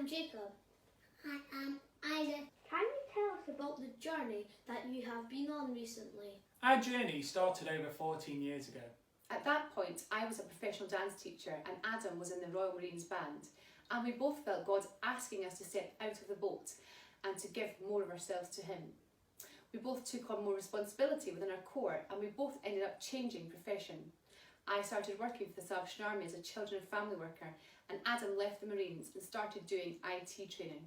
Jacob. I am Isaac. Can you tell us about the journey that you have been on recently? Our journey started over 14 years ago. At that point, I was a professional dance teacher and Adam was in the Royal Marines band, and we both felt God asking us to step out of the boat and to give more of ourselves to Him. We both took on more responsibility within our corps, and we both ended up changing profession. I started working for the Salvation Army as a children and family worker, and Adam left the Marines and started doing IT training.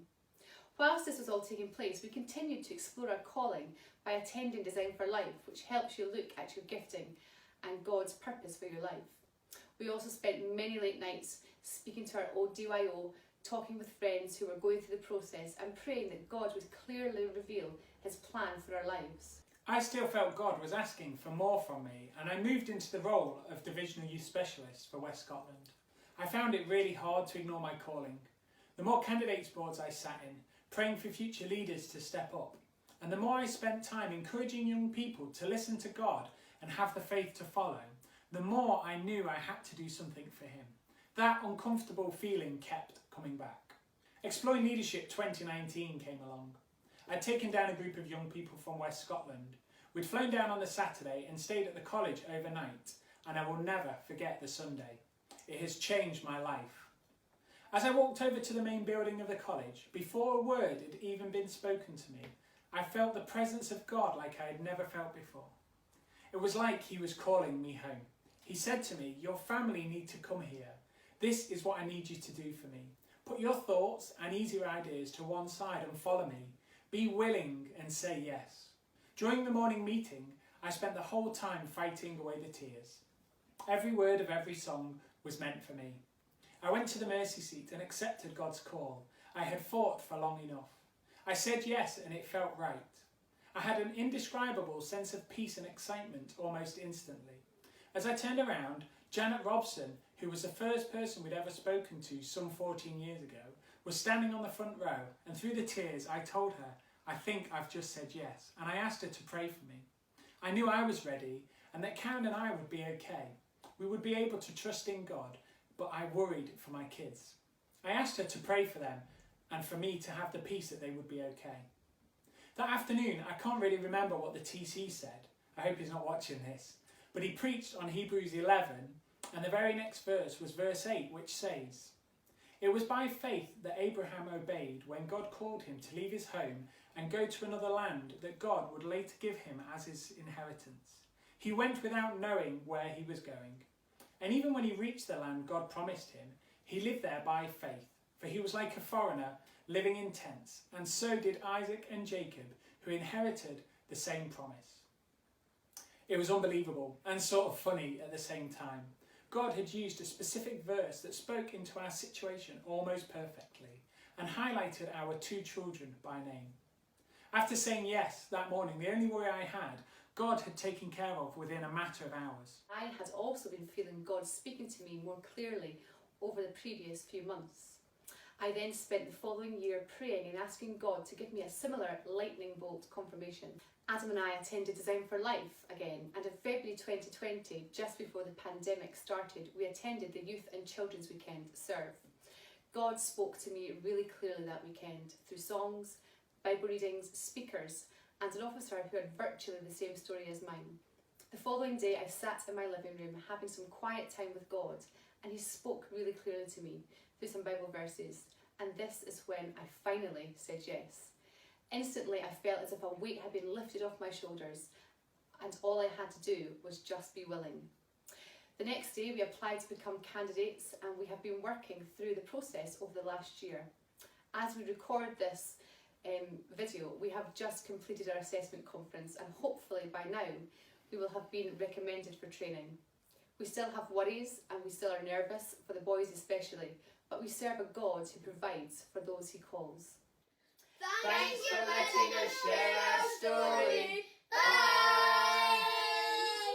Whilst this was all taking place, we continued to explore our calling by attending Design for Life, which helps you look at your gifting and God's purpose for your life. We also spent many late nights speaking to our old DYO, talking with friends who were going through the process and praying that God would clearly reveal His plan for our lives. I still felt God was asking for more from me, and I moved into the role of Divisional Youth Specialist for West Scotland. I found it really hard to ignore my calling. The more candidates boards I sat in, praying for future leaders to step up, and the more I spent time encouraging young people to listen to God and have the faith to follow, the more I knew I had to do something for Him. That uncomfortable feeling kept coming back. Exploring Leadership 2019 came along. I'd taken down a group of young people from West Scotland. We'd flown down on the Saturday and stayed at the college overnight, and I will never forget the Sunday. It has changed my life. As I walked over to the main building of the college, before a word had even been spoken to me, I felt the presence of God like I had never felt before. It was like He was calling me home. He said to me, "Your family need to come here. This is what I need you to do for me. Put your thoughts and easier ideas to one side and follow me. Be willing and say yes." During the morning meeting, I spent the whole time fighting away the tears. Every word of every song was meant for me. I went to the mercy seat and accepted God's call. I had fought for long enough. I said yes, and it felt right. I had an indescribable sense of peace and excitement almost instantly. As I turned around, Janet Robson, who was the first person we'd ever spoken to some 14 years ago, was standing on the front row, and through the tears I told her, "I think I've just said yes," and I asked her to pray for me. I knew I was ready and that Karen and I would be okay. We would be able to trust in God, but I worried for my kids. I asked her to pray for them and for me to have the peace that they would be okay. That afternoon, I can't really remember what the TC said. I hope he's not watching this. But he preached on Hebrews 11, and the very next verse was verse 8, which says, "It was by faith that Abraham obeyed when God called him to leave his home and go to another land that God would later give him as his inheritance. He went without knowing where he was going. And even when he reached the land God promised him, he lived there by faith, for he was like a foreigner living in tents, and so did Isaac and Jacob, who inherited the same promise." It was unbelievable and sort of funny at the same time. God had used a specific verse that spoke into our situation almost perfectly and highlighted our two children by name. After saying yes that morning, the only worry I had, God had taken care of within a matter of hours. I had also been feeling God speaking to me more clearly over the previous few months. I then spent the following year praying and asking God to give me a similar lightning bolt confirmation. Adam and I attended Design for Life again, and in February 2020, just before the pandemic started, we attended the Youth and Children's Weekend Serve. God spoke to me really clearly that weekend through songs, Bible readings, speakers, and an officer who had virtually the same story as mine. The following day, I sat in my living room having some quiet time with God, and He spoke really clearly to me through some Bible verses, and this is when I finally said yes. Instantly, I felt as if a weight had been lifted off my shoulders, and all I had to do was just be willing. The next day, we applied to become candidates, and we have been working through the process over the last year. As we record this video, we have just completed our assessment conference, and hopefully by now, we will have been recommended for training. We still have worries, and we still are nervous, for the boys especially, but we serve a God who provides for those He calls. Thanks for letting us share our story. Bye!